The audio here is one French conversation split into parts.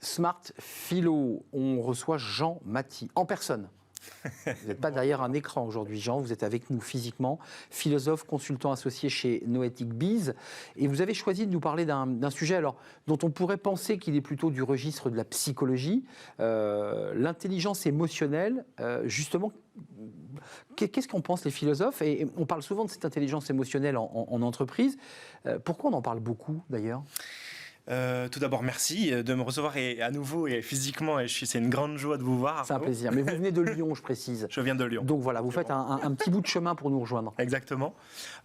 Smart Philo, on reçoit Jean Maty en personne. Vous n'êtes pas derrière un écran aujourd'hui, Jean, vous êtes avec nous physiquement, philosophe, consultant associé chez Noetic Biz, et vous avez choisi de nous parler d'un sujet dont on pourrait penser qu'il est plutôt du registre de la psychologie, l'intelligence émotionnelle, justement. Qu'est-ce qu'en pensent les philosophes? Et on parle souvent de cette intelligence émotionnelle en entreprise. Pourquoi on en parle beaucoup d'ailleurs? Tout d'abord, merci de me recevoir à nouveau et physiquement. C'est une grande joie de vous voir. C'est un plaisir. Mais vous venez de Lyon, je précise. Je viens de Lyon. Donc voilà, vous faites un petit bout de chemin pour nous rejoindre. Exactement.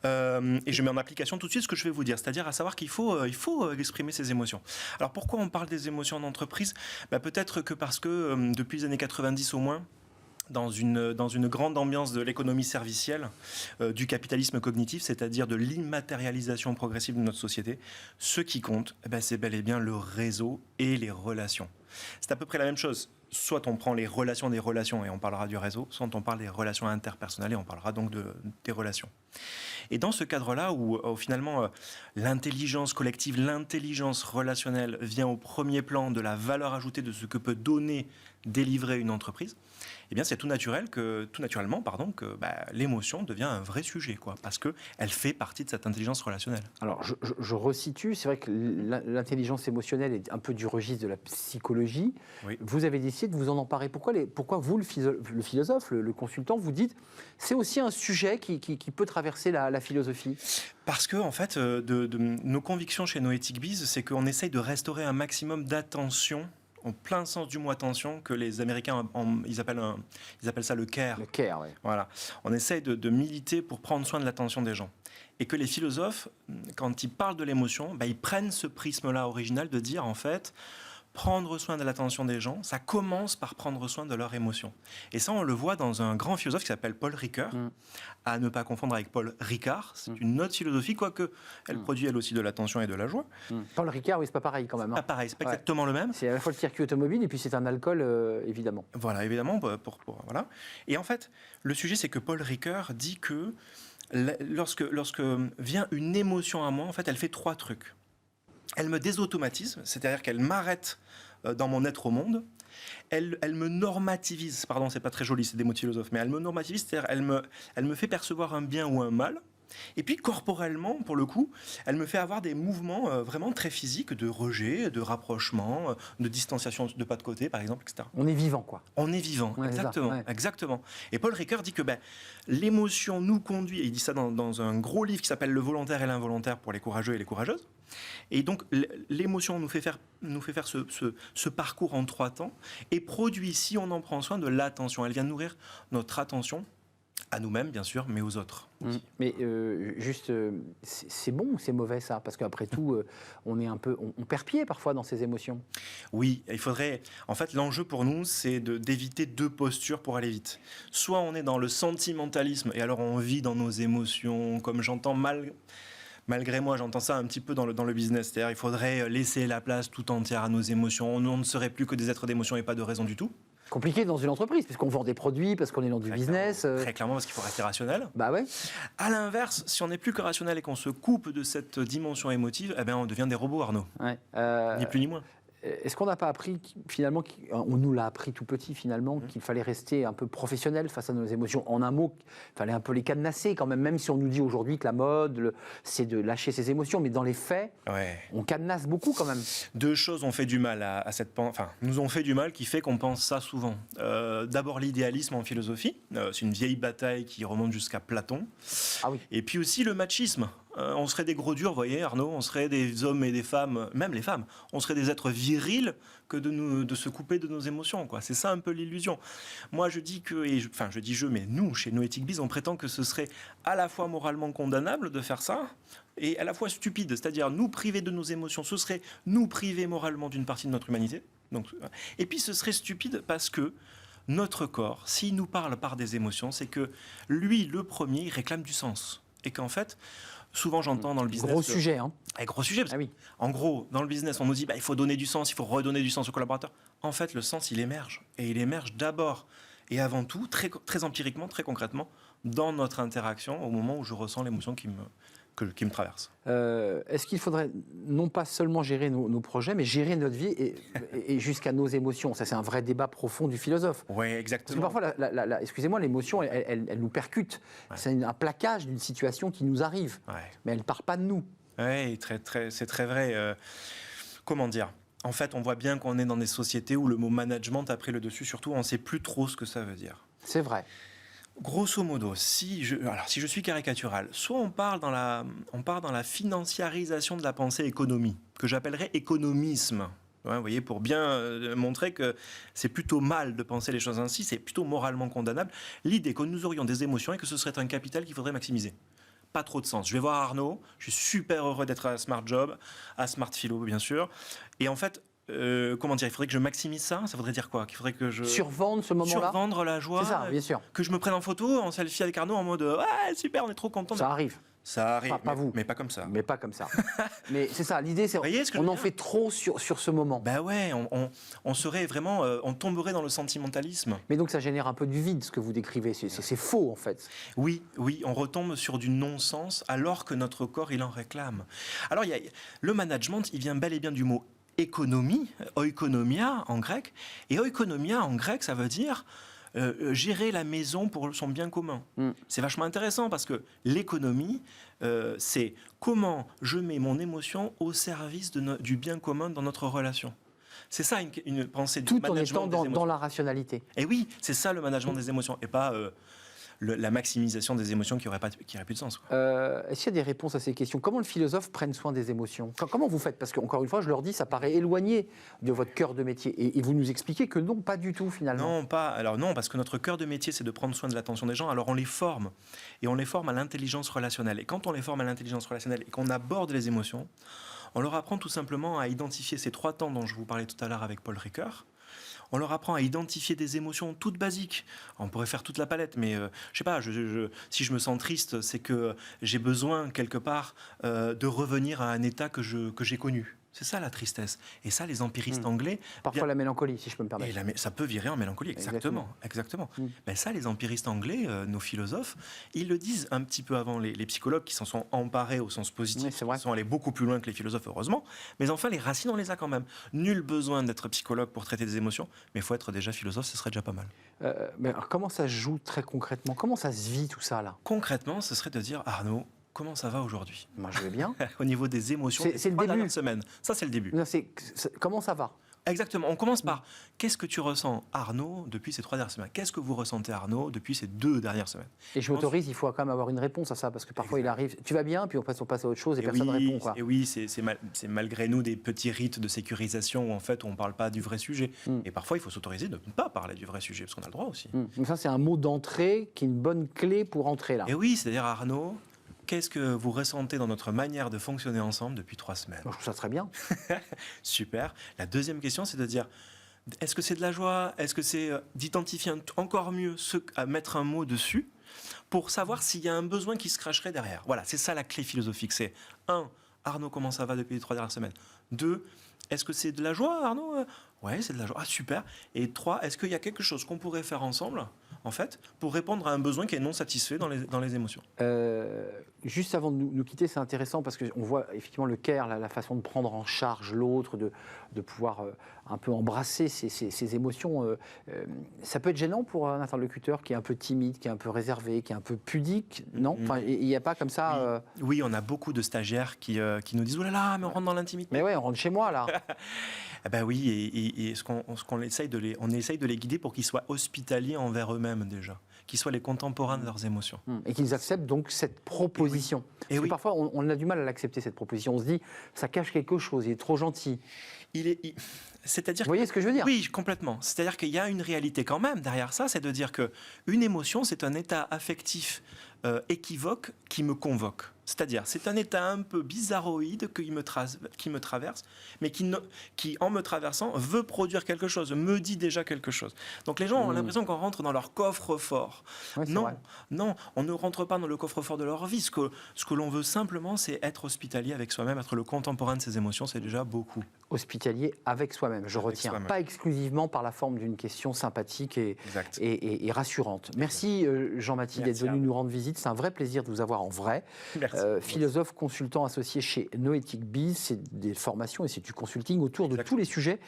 Et je mets en application tout de suite ce que je vais vous dire, c'est-à-dire à savoir qu'il faut exprimer ses émotions. Alors pourquoi on parle des émotions en entreprise? Peut-être que parce que depuis les années 90 au moins, dans une grande ambiance de l'économie servicielle, du capitalisme cognitif, c'est-à-dire de l'immatérialisation progressive de notre société, ce qui compte, c'est bel et bien le réseau et les relations. C'est à peu près la même chose. Soit on prend les relations des relations et on parlera du réseau, soit on parle des relations interpersonnelles et on parlera donc des relations. Et dans ce cadre-là, où finalement l'intelligence collective, l'intelligence relationnelle vient au premier plan de la valeur ajoutée de ce que peut délivrer une entreprise, eh bien c'est tout naturellement que l'émotion devient un vrai sujet, parce qu'elle fait partie de cette intelligence relationnelle. Alors je resitue, c'est vrai que l'intelligence émotionnelle est un peu du registre de la psychologie. Oui. Vous avez décidé de vous en emparer. Pourquoi vous, le philosophe, le consultant, vous dites c'est aussi un sujet qui peut traverser la philosophie? Parce que, en fait, nos convictions chez Noetic Biz, c'est qu'on essaye de restaurer un maximum d'attention, en plein sens du mot attention, que les Américains, ils appellent ça le care. Le care, oui. Voilà. On essaye de militer pour prendre soin de l'attention des gens. Et que les philosophes, quand ils parlent de l'émotion, ils prennent ce prisme-là original de dire, en fait, prendre soin de l'attention des gens, ça commence par prendre soin de leurs émotions. Et ça, on le voit dans un grand philosophe qui s'appelle Paul Ricoeur, à ne pas confondre avec Paul Ricard. C'est une autre philosophie, quoique elle produit elle aussi de l'attention et de la joie. Paul Ricard, oui, c'est pas pareil quand même. Pas pareil, c'est pas exactement le même. C'est à la fois le circuit automobile et puis c'est un alcool, évidemment. Voilà, évidemment. Voilà. Et en fait, le sujet, c'est que Paul Ricoeur dit que lorsque vient une émotion à moi, en fait, elle fait 3 trucs. Elle me désautomatise, c'est-à-dire qu'elle m'arrête dans mon être au monde. Elle me normativise, pardon, c'est pas très joli, c'est des mots de philosophe, mais elle me normativise, c'est-à-dire elle me fait percevoir un bien ou un mal. Et puis corporellement, pour le coup, elle me fait avoir des mouvements vraiment très physiques, de rejet, de rapprochement, de distanciation de pas de côté, par exemple, etc. On est vivant, quoi. On est vivant, ouais, exactement. Et Paul Ricoeur dit que l'émotion nous conduit, et il dit ça dans un gros livre qui s'appelle Le volontaire et l'involontaire pour les courageux et les courageuses. Et donc l'émotion nous fait faire ce parcours en 3 temps et produit, si on en prend soin, de l'attention. Elle vient nourrir notre attention à nous-mêmes, bien sûr, mais aux autres. Mais c'est bon ou c'est mauvais, ça? Parce qu'après tout, on perd pied parfois dans ses émotions. Oui, il faudrait... En fait, l'enjeu pour nous, c'est d'éviter 2 postures pour aller vite. Soit on est dans le sentimentalisme, et alors on vit dans nos émotions, comme j'entends malgré moi, j'entends ça un petit peu dans le business. C'est-à-dire il faudrait laisser la place tout entière à nos émotions. On ne serait plus que des êtres d'émotions et pas de raison du tout. Compliqué dans une entreprise, puisqu'on vend des produits, parce qu'on est dans du business. Très clairement, parce qu'il faut rester rationnel. Bah ouais. À l'inverse, si on n'est plus que rationnel et qu'on se coupe de cette dimension émotive, on devient des robots, Arnaud. Ouais. Ni plus ni moins. Est-ce qu'on n'a pas appris, finalement, on nous l'a appris tout petit, finalement, qu'il fallait rester un peu professionnel face à nos émotions? En un mot, il fallait un peu les cadenasser quand même si on nous dit aujourd'hui que la mode, c'est de lâcher ses émotions. Mais dans les faits, on cadenasse beaucoup quand même. 2 choses ont fait du mal à cette... Enfin, nous ont fait du mal qui fait qu'on pense ça souvent. D'abord, l'idéalisme en philosophie. C'est une vieille bataille qui remonte jusqu'à Platon. Ah oui. Et puis aussi le machisme. On serait des gros durs, vous voyez, Arnaud, on serait des hommes et des femmes, même les femmes, on serait des êtres virils que de se couper de nos émotions, quoi. C'est ça un peu l'illusion. Moi, je dis mais nous, chez Noetic Biz, on prétend que ce serait à la fois moralement condamnable de faire ça, et à la fois stupide, c'est-à-dire nous priver de nos émotions, ce serait nous priver moralement d'une partie de notre humanité. Donc, et puis ce serait stupide parce que notre corps, s'il nous parle par des émotions, c'est que lui, le premier, il réclame du sens. Et qu'en fait, souvent j'entends dans le business... Gros sujet, hein. Gros sujet, parce en gros, dans le business, on nous dit il faut donner du sens, il faut redonner du sens aux collaborateurs. En fait, le sens, il émerge. Et il émerge d'abord et avant tout, très empiriquement, très concrètement, dans notre interaction, au moment où je ressens l'émotion qui qui me traversent. Est-ce qu'il faudrait non pas seulement gérer nos projets, mais gérer notre vie et jusqu'à nos émotions? Ça, c'est un vrai débat profond du philosophe. Oui, exactement. Parce que parfois, excusez-moi, l'émotion, elle nous percute. Ouais. C'est un plaquage d'une situation qui nous arrive, mais elle ne part pas de nous. Oui, c'est très vrai. Comment dire ? En fait, on voit bien qu'on est dans des sociétés où le mot management a pris le dessus. Surtout, on ne sait plus trop ce que ça veut dire. C'est vrai. Grosso modo, si je suis caricatural, soit on part dans la financiarisation de la pensée économie, que j'appellerais économisme. Ouais, vous voyez, pour bien montrer que c'est plutôt mal de penser les choses ainsi, c'est plutôt moralement condamnable. L'idée que nous aurions des émotions et que ce serait un capital qu'il faudrait maximiser. Pas trop de sens. Je vais voir Arnaud, je suis super heureux d'être à Smart Job, à Smart Philo bien sûr, et en fait, comment dire, il faudrait que je maximise ça. Ça voudrait dire quoi? Qu'il faudrait que je survendre ce moment-là, survendre la joie. C'est ça, bien sûr. Que je me prenne en photo, en selfie avec Arnaud en mode ouais, super, on est trop content. Ça arrive. Ça arrive, pas vous. Mais pas comme ça. Mais pas comme ça. Mais c'est ça, l'idée, c'est on en fait trop sur ce moment. Ben ouais, on serait vraiment, on tomberait dans le sentimentalisme. Mais donc ça génère un peu du vide, ce que vous décrivez. C'est faux, en fait. Oui, on retombe sur du non-sens alors que notre corps, il en réclame. Alors, le management, il vient bel et bien du mot économie, oikonomia en grec. Et oikonomia en grec, ça veut dire gérer la maison pour son bien commun. C'est vachement intéressant parce que l'économie, c'est comment je mets mon émotion au service du bien commun dans notre relation. C'est ça une pensée du management tout en étant dans la rationalité. Et oui, c'est ça le management des émotions et pas la maximisation des émotions qui n'aurait plus de sens. Est-ce qu'il y a des réponses à ces questions? Comment le philosophe prenne soin des émotions? Comment vous faites? Parce qu'encore une fois, je leur dis, ça paraît éloigné de votre cœur de métier. Et vous nous expliquez que non, pas du tout finalement. Non, parce que notre cœur de métier, c'est de prendre soin de l'attention des gens. Alors on les forme. Et on les forme à l'intelligence relationnelle. Et quand on les forme à l'intelligence relationnelle et qu'on aborde les émotions, on leur apprend tout simplement à identifier ces 3 temps dont je vous parlais tout à l'heure avec Paul Ricoeur. On leur apprend à identifier des émotions toutes basiques. On pourrait faire toute la palette, mais je sais pas, si je me sens triste, c'est que j'ai besoin, quelque part, de revenir à un état que j'ai connu. C'est ça la tristesse. Et ça, les empiristes anglais... Parfois la mélancolie, si je peux me permettre. Ça peut virer en mélancolie, exactement. Ben ça, les empiristes anglais, nos philosophes, ils le disent un petit peu avant les psychologues qui s'en sont emparés au sens positif, qui sont allés beaucoup plus loin que les philosophes, heureusement. Mais enfin, les racines, on les a quand même. Nul besoin d'être psychologue pour traiter des émotions, mais il faut être déjà philosophe, ce serait déjà pas mal. Mais alors, comment ça se joue très concrètement? Comment ça se vit tout ça, là? Concrètement, ce serait de dire, Arnaud, comment ça va aujourd'hui? Moi, je vais bien. Au niveau des émotions, c'est le début. Semaine. Ça, c'est le début. Non, comment ça va? Exactement. On commence par qu'est-ce que tu ressens, Arnaud, depuis ces 3 dernières semaines? Qu'est-ce que vous ressentez, Arnaud, depuis ces 2 dernières semaines? Et je m'autorise, il faut quand même avoir une réponse à ça, parce que parfois il arrive, tu vas bien, puis on passe à autre chose et personne ne répond. Quoi. Et oui, c'est malgré nous des petits rites de sécurisation où en fait on ne parle pas du vrai sujet. Et parfois il faut s'autoriser de ne pas parler du vrai sujet, parce qu'on a le droit aussi. Donc ça, c'est un mot d'entrée qui est une bonne clé pour entrer là. Et oui, c'est-à-dire Arnaud, qu'est-ce que vous ressentez dans notre manière de fonctionner ensemble depuis 3 semaines? Je trouve ça très bien. Super. La deuxième question, c'est de dire, est-ce que c'est de la joie? Est-ce que c'est d'identifier encore mieux à mettre un mot dessus pour savoir s'il y a un besoin qui se cracherait derrière? Voilà, c'est ça la clé philosophique. C'est 1, Arnaud, comment ça va depuis les 3 dernières semaines? 2, est-ce que c'est de la joie, Arnaud? Ouais, c'est de la joie. Ah, super. Et 3, est-ce qu'il y a quelque chose qu'on pourrait faire ensemble, en fait, pour répondre à un besoin qui est non satisfait dans les émotions? Juste avant de nous quitter, c'est intéressant parce qu'on voit effectivement le care, la façon de prendre en charge l'autre, de pouvoir un peu embrasser ses émotions. Ça peut être gênant pour un interlocuteur qui est un peu timide, qui est un peu réservé, qui est un peu pudique, non? Enfin, il n'y a pas comme ça... Oui, on a beaucoup de stagiaires qui nous disent « Oh là là, mais on rentre dans l'intimité ». Mais ouais, on rentre chez moi, là. Ben oui, et on essaye de les guider pour qu'ils soient hospitaliers envers eux-mêmes déjà, qu'ils soient les contemporains de leurs émotions. Et qu'ils acceptent donc cette proposition. Parce que parfois, on a du mal à l'accepter, cette proposition. On se dit, ça cache quelque chose, il est trop gentil. C'est-à-dire, vous voyez ce que je veux dire? Oui, complètement. C'est-à-dire qu'il y a une réalité quand même derrière ça, c'est de dire qu'une émotion, c'est un état affectif équivoque qui me convoque. C'est-à-dire, c'est un état un peu bizarroïde qui me traverse, mais qui, en me traversant, veut produire quelque chose, me dit déjà quelque chose. Donc les gens ont l'impression qu'on rentre dans leur coffre-fort. Ouais, non, on ne rentre pas dans le coffre-fort de leur vie. Ce que l'on veut simplement, c'est être hospitalier avec soi-même, être le contemporain de ses émotions, c'est déjà beaucoup. Hospitalier avec soi-même, je retiens. Soi-même. Pas exclusivement par la forme d'une question sympathique et rassurante. Merci Jean-Mathie d'être venu nous rendre visite. C'est un vrai plaisir de vous avoir en vrai. Merci. philosophe, consultant associé chez Noetic Biz. C'est des formations et c'est du consulting autour de tous les sujets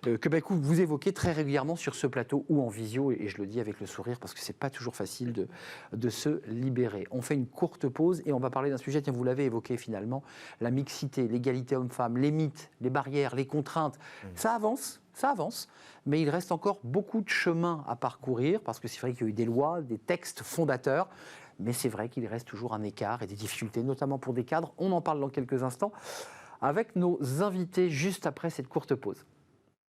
que vous évoquez très régulièrement sur ce plateau ou en visio. Et je le dis avec le sourire parce que c'est pas toujours facile de se libérer. On fait une courte pause et on va parler d'un sujet, tiens, vous l'avez évoqué finalement, la mixité, l'égalité homme-femme, les mythes, les barrières, les contraintes. Ça avance, mais il reste encore beaucoup de chemin à parcourir parce que c'est vrai qu'il y a eu des lois, des textes fondateurs, mais c'est vrai qu'il reste toujours un écart et des difficultés, notamment pour des cadres. On en parle dans quelques instants avec nos invités juste après cette courte pause.